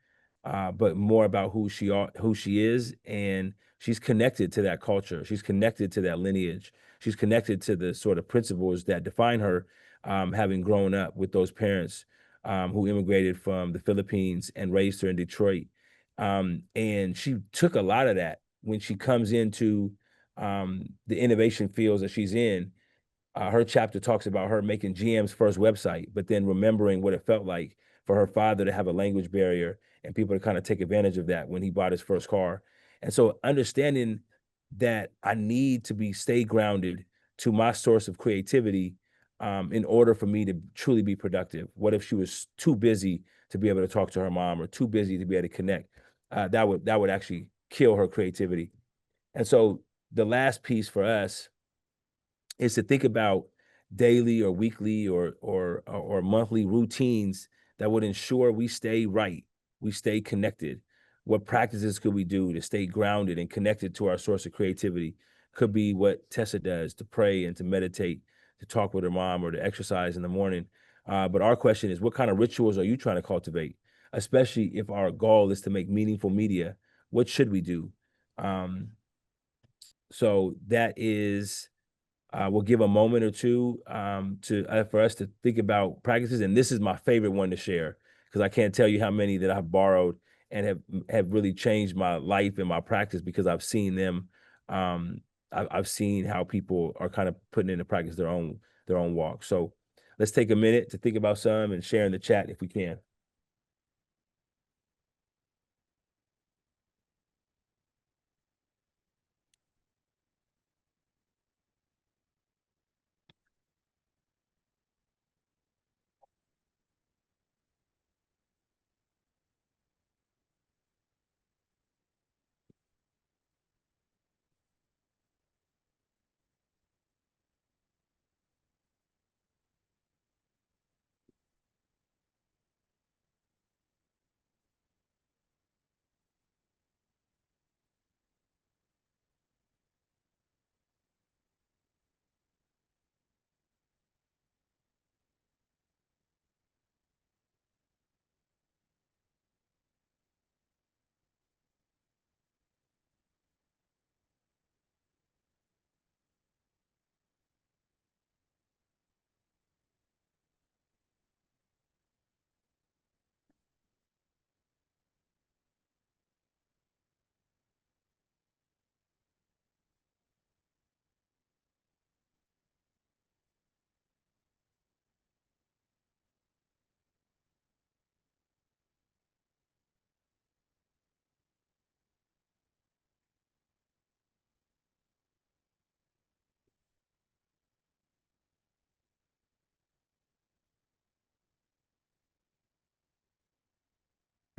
but more about who she is, and she's connected to that culture. She's connected to that lineage. She's connected to the sort of principles that define her, having grown up with those parents who immigrated from the Philippines and raised her in Detroit. And she took a lot of that when she comes into the innovation fields that she's in. Her chapter talks about her making GM's first website, but then remembering what it felt like for her father to have a language barrier and people to kind of take advantage of that when he bought his first car. And so understanding that I need to stay grounded to my source of creativity, in order for me to truly be productive. What if she was too busy to be able to talk to her mom, or too busy to be able to connect? That would actually kill her creativity. And so the last piece for us is to think about daily or weekly or monthly routines that would ensure we stay right, we stay connected. What practices could we do to stay grounded and connected to our source of creativity? Could be what Tessa does, to pray and to meditate, to talk with her mom, or to exercise in the morning. But our question is, what kind of rituals are you trying to cultivate? Especially if our goal is to make meaningful media, what should we do? So that is, we'll give a moment or two for us to think about practices. And this is my favorite one to share, because I can't tell you how many that I've borrowed and have really changed my life and my practice, because I've seen them. I've seen how people are kind of putting into practice their own walk. So let's take a minute to think about some and share in the chat if we can.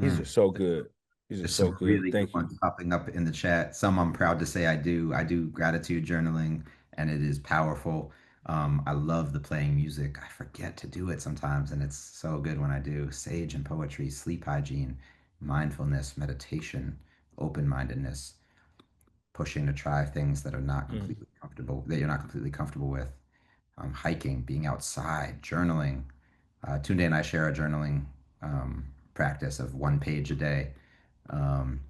These are Mm. so good. These are There's so some good. really good Thank you. ones popping up in the chat. Some I'm proud to say I do. I do gratitude journaling, and it is powerful. I love the playing music. I forget to do it sometimes, and it's so good when I do. Sage and poetry, sleep hygiene, mindfulness, meditation, open-mindedness, pushing to try things that are not Mm. completely comfortable, that you're not completely comfortable with. Hiking, being outside, journaling. Tunde and I share a journaling practice of 1 page a day. Um,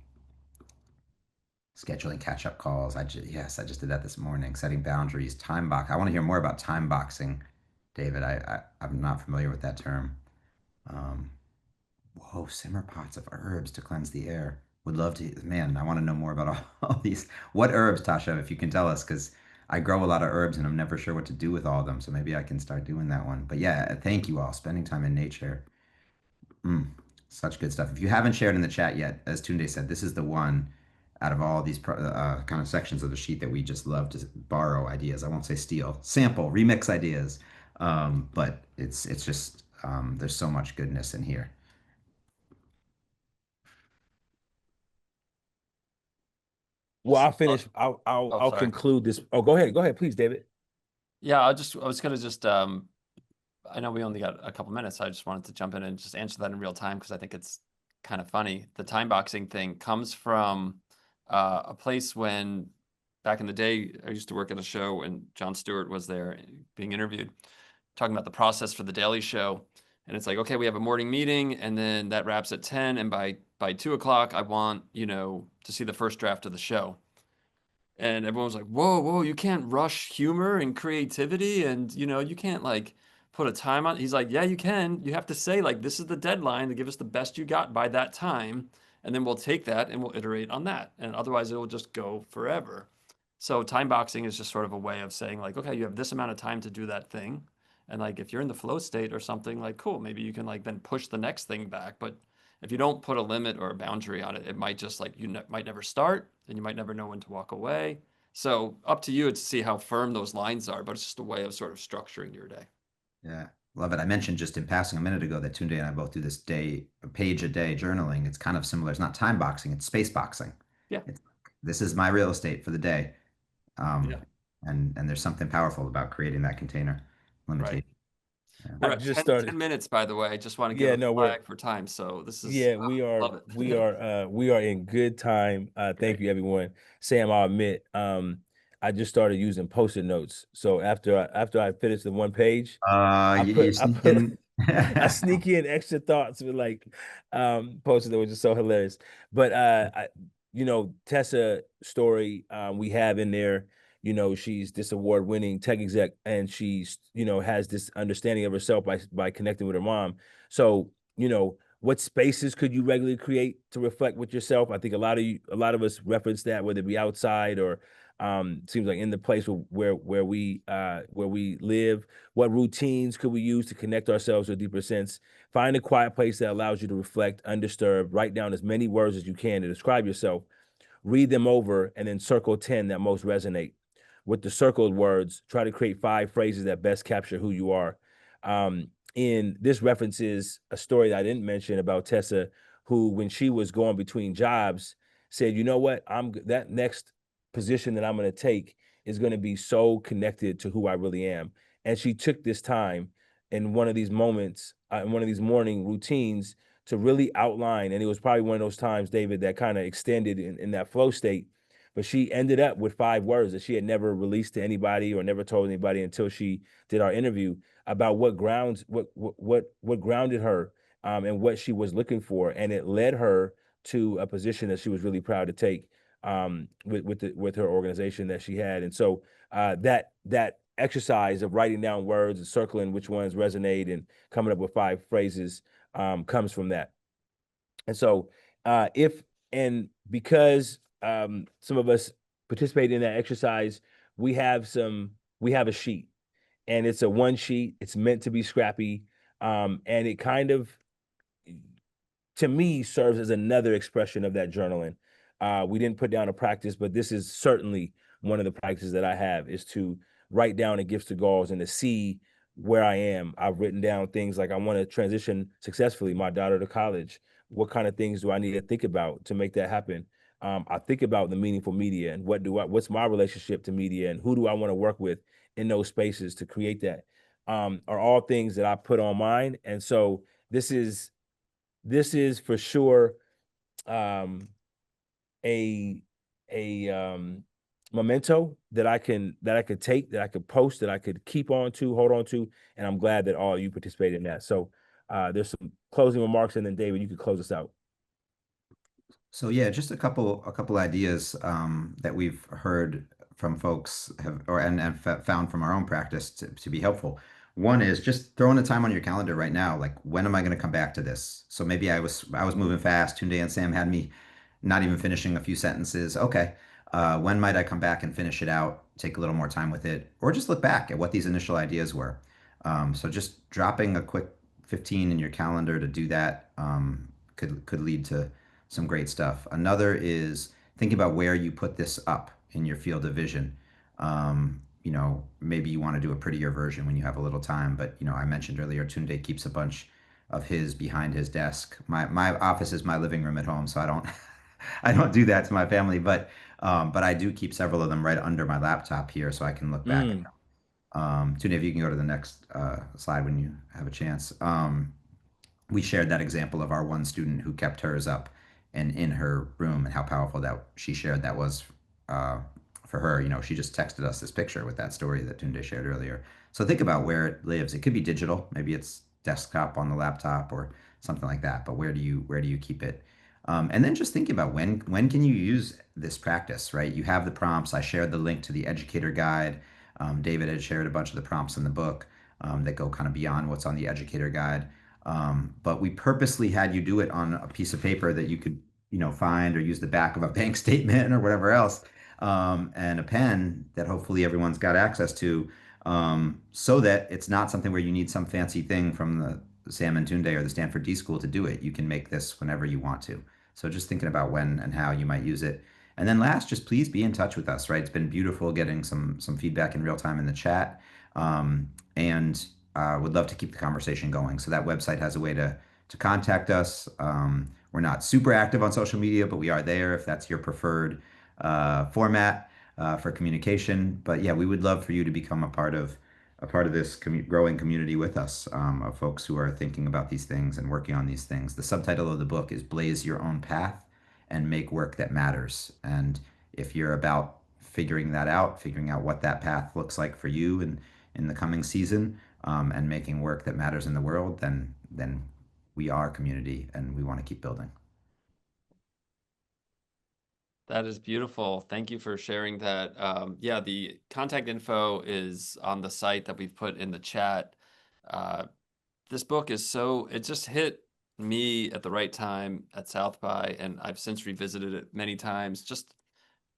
Scheduling catch-up calls. Yes, I just did that this morning. Setting boundaries, time box. I want to hear more about time boxing, David. I'm not familiar with that term. Um, Whoa, simmer pots of herbs to cleanse the air. Would love to, man. I want to know more about all these. What herbs, Tasha, if you can tell us, because I grow a lot of herbs and I'm never sure what to do with all of them. So maybe I can start doing that one. But yeah, thank you all. Spending time in nature. Mm, such good stuff. If you haven't shared in the chat yet, as Tunde said, this is the one out of all these kind of sections of the sheet that we just love to borrow ideas. I won't say steal, sample, remix ideas. But it's just there's so much goodness in here. Well, I'll finish. I'll Sorry. conclude this. Oh, go ahead. Go ahead, please, David. Yeah, I was gonna just I know we only got a couple minutes, so I just wanted to jump in and just answer that in real time because I think it's kind of funny. The time boxing thing comes from a place when back in the day I used to work at a show and Jon Stewart was there being interviewed, talking about the process for the Daily Show. And it's like, okay, we have a morning meeting and then that wraps at 10. And by 2 o'clock, I want, to see the first draft of the show. And everyone was like, whoa, you can't rush humor and creativity. And, you can't like put a time on. He's like, yeah, you can. You have to say, like, this is the deadline to give us the best you got by that time. And then we'll take that and we'll iterate on that. And otherwise, it will just go forever. So, time boxing is just sort of a way of saying, like, okay, you have this amount of time to do that thing. And like, if you're in the flow state or something, like, cool, maybe you can like then push the next thing back. But if you don't put a limit or a boundary on it, it might just like might never start and you might never know when to walk away. So up to you to see how firm those lines are, but it's just a way of sort of structuring your day. Yeah, love it. I mentioned just in passing a minute ago that Tunde and I both do this a page a day journaling. It's kind of similar. It's not time boxing, it's space boxing. Yeah. It's this is my real estate for the day. Yeah. And there's something powerful about creating that container Right. limitation. Yeah. We're I at just 10 started. minutes, by the way. I just want to give Yeah, a no, flag for time. So this is, yeah, love it. we are in good time. Thank Great. you, everyone. Sam, I'll admit, I just started using post-it notes. So after I finish the 1 page, You I sneak put in. I sneak in extra thoughts with like post-it notes, which is so hilarious. But Tessa story we have in there, she's this award-winning tech exec and she's, has this understanding of herself by connecting with her mom. So, what spaces could you regularly create to reflect with yourself? I think a lot of us reference that, whether it be outside or seems like in the place where we live. What routines could we use to connect ourselves to a deeper sense? Find a quiet place that allows you to reflect undisturbed. Write down as many words as you can to describe yourself. Read them over and then circle 10 that most resonate. With the circled words, try to create 5 phrases that best capture who you are. In this references a story that I didn't mention about Tessa, who, when she was going between jobs, said, "You know what? That next position that I'm going to take is going to be so connected to who I really am." And she took this time in one of these moments, in one of these morning routines, to really outline. And it was probably one of those times, David, that kind of extended in that flow state. But she ended up with 5 words that she had never released to anybody or never told anybody until she did our interview about what grounded her, and what she was looking for, and it led her to a position that she was really proud to take, with her organization that she had. And so that exercise of writing down words and circling which ones resonate and coming up with 5 phrases comes from that. And so if and because some of us participate in that exercise, we have a sheet, and it's a one sheet. It's meant to be scrappy, and it kind of, to me, serves as another expression of that journaling. We didn't put down a practice, but this is certainly one of the practices that I have, is to write down the gifts to goals and to see where I am. I've written down things like I want to transition successfully my daughter to college, what kind of things do I need to think about to make that happen? I think about the meaningful media and what's my relationship to media and who do I want to work with in those spaces to create that, are all things that I put on mine. And so this is for sure, a memento that I could take, that I could post, that I could keep on to, hold on to, and I'm glad that all of you participated in that. So there's some closing remarks, and then David, you could close us out. So yeah, just a couple ideas that we've heard from folks have or and found from our own practice to be helpful. One is just throwing a time on your calendar right now. Like, when am I going to come back to this? So maybe I was moving fast. Tunde and Sam had me not even finishing a few sentences. Okay, when might I come back and finish it out? Take a little more time with it, or just look back at what these initial ideas were. So just dropping a quick 15 in your calendar to do that could lead to some great stuff. Another is thinking about where you put this up in your field of vision. Maybe you want to do a prettier version when you have a little time, but I mentioned earlier, Tunde keeps a bunch of his behind his desk. My office is my living room at home, so I don't I don't do that to my family, but I do keep several of them right under my laptop here, so I can look back. Tunde, if you can go to the next slide when you have a chance. We shared that example of our one student who kept hers up and in her room, and how powerful that she shared that was for her. She just texted us this picture with that story that Tunde shared earlier. So think about where it lives. It could be digital, maybe it's desktop on the laptop or something like that. But where do you keep it? And then just thinking about when can you use this practice, right? You have the prompts. I shared the link to the educator guide. David had shared a bunch of the prompts in the book that go kind of beyond what's on the educator guide. But we purposely had you do it on a piece of paper that you could, find or use the back of a bank statement or whatever else, and a pen that hopefully everyone's got access to, so that it's not something where you need some fancy thing from the Sam and Tunde or the Stanford D School to do it. You can make this whenever you want to. So just thinking about when and how you might use it. And then last, just please be in touch with us, right? It's been beautiful getting some feedback in real time in the chat. And would love to keep the conversation going. So that website has a way to contact us. We're not super active on social media, but we are there if that's your preferred format for communication. But yeah, we would love for you to become a part of this growing community with us, of folks who are thinking about these things and working on these things. The subtitle of the book is "Blaze Your Own Path and Make Work That Matters." And if you're about figuring that out, figuring out what that path looks like for you in the coming season, and making work that matters in the world, then we are community and we want to keep building. That is beautiful. Thank you for sharing that. Yeah, the contact info is on the site that we've put in the chat. This book is it just hit me at the right time at South by, and I've since revisited it many times. Just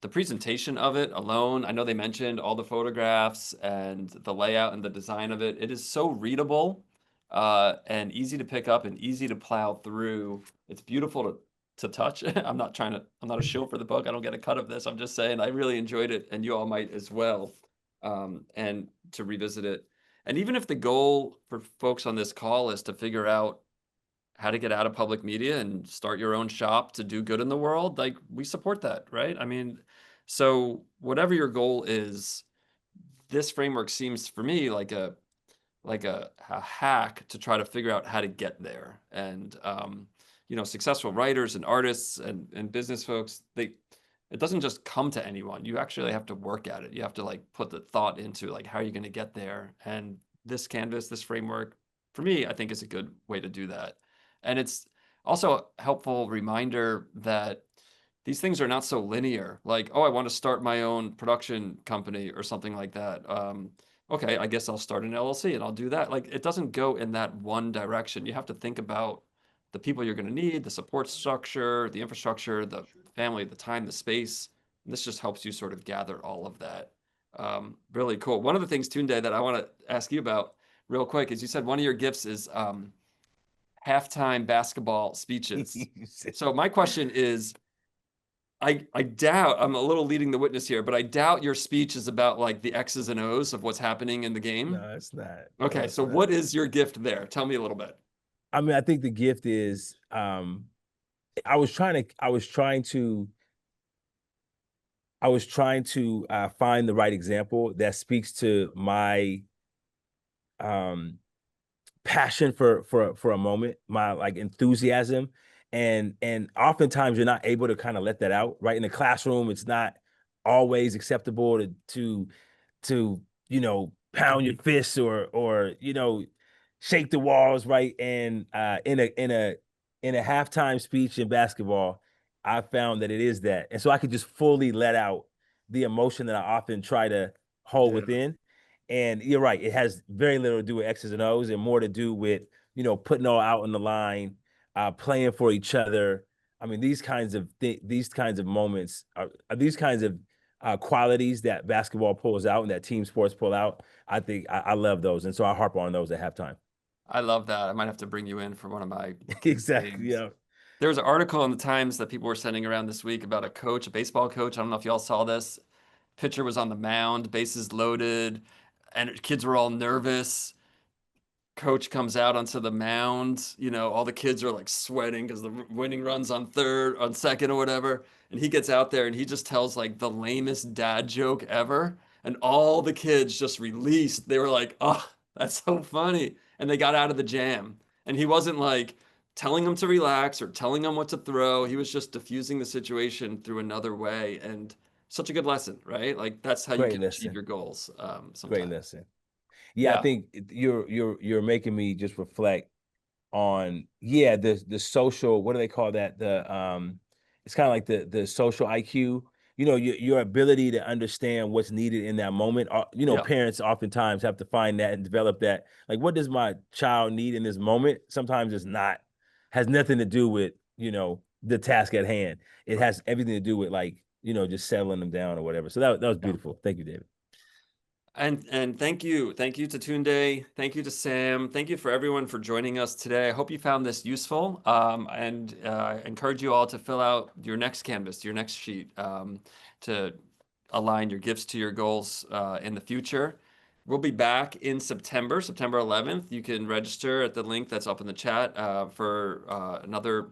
the presentation of it alone, I know they mentioned all the photographs and the layout and the design of it. It is so readable and easy to pick up and easy to plow through. It's beautiful to touch. I'm not a shill for the book. I don't get a cut of this. I'm just saying I really enjoyed it, and you all might as well. And to revisit it. And even if the goal for folks on this call is to figure out how to get out of public media and start your own shop to do good in the world, like, we support that, right? I mean, so whatever your goal is, this framework seems for me like a hack to try to figure out how to get there. And successful writers and artists and business folks, it doesn't just come to anyone. You actually have to work at it. You have to like put the thought into like, how are you going to get there? And this canvas, this framework, for me, I think is a good way to do that. And it's also a helpful reminder that these things are not so linear. Like, oh, I want to start my own production company or something like that. Okay, I guess I'll start an LLC and I'll do that. Like, it doesn't go in that one direction. You have to think about the people you're going to need, the support structure, the infrastructure, the family, the time, the space. And this just helps you sort of gather all of that. Really cool. One of the things, Tunde, that I want to ask you about real quick is you said one of your gifts is halftime basketball speeches. So my question is, I doubt, I'm a little leading the witness here, but I doubt your speech is about like the X's and O's of what's happening in the game. No, it's not. Okay, so what is your gift there? Tell me a little bit. I mean, I think the gift is I was trying to find the right example that speaks to my passion for a moment, my like enthusiasm, and oftentimes you're not able to kind of let that out, right? In the classroom, it's not always acceptable to pound your fists or shake the walls, right? And in a halftime speech in basketball, I found that it is that, and so I could just fully let out the emotion that I often try to hold Yeah. within. And you're right, it has very little to do with X's and O's and more to do with putting all out on the line, playing for each other. I mean, these kinds of moments are these kinds of qualities that basketball pulls out and that team sports pull out. I think I love those, and so I harp on those at halftime. I love that. I might have to bring you in for one of my kids' Exactly. games. Yeah. There was an article in the Times that people were sending around this week about a coach, a baseball coach. I don't know if y'all saw this. Pitcher was on the mound, bases loaded, and kids were all nervous. Coach comes out onto the mound. All the kids are like sweating because the winning run's on second or whatever. And he gets out there and he just tells like the lamest dad joke ever. And all the kids just released. They were like, oh, that's so funny. And they got out of the jam. And he wasn't like telling them to relax or telling them what to throw. He was just diffusing the situation through another way. And such a good lesson, right? Like that's how you Great can achieve lesson. your goals Great sometimes. lesson. Yeah, I Yeah. think you're making me just reflect on the social, what do they call that, it's kind of like the social IQ, your ability to understand what's needed in that moment. Yeah. Parents oftentimes have to find that and develop that, like, what does my child need in this moment? Sometimes it's not, has nothing to do with the task at hand. It Right. has everything to do with, like, just settling them down or whatever. So that was Yeah. beautiful. Thank you, David. And thank you to Tunde, thank you to Sam, thank you for everyone for joining us today. I hope you found this useful, and encourage you all to fill out your next canvas, your next sheet, to align your gifts to your goals in the future. We'll be back in September, September 11th. You can register at the link that's up in the chat for another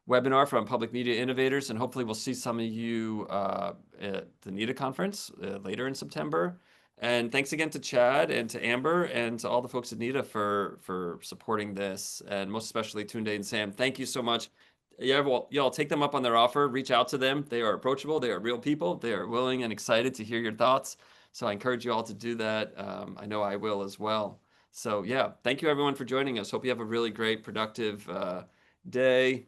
webinar from Public Media Innovators, and hopefully we'll see some of you at the NIDA conference later in September. And thanks again to Chad and to Amber and to all the folks at NIDA for supporting this, and most especially Tunde and Sam. Thank you so much. Yeah, well, y'all take them up on their offer. Reach out to them. They are approachable. They are real people. They are willing and excited to hear your thoughts. So I encourage you all to do that. I know I will as well. So yeah, thank you everyone for joining us. Hope you have a really great, productive day.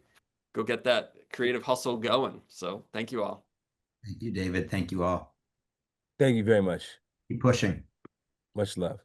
Go get that creative hustle going. So thank you all. Thank you, David. Thank you all. Thank you very much. Keep pushing. Much love.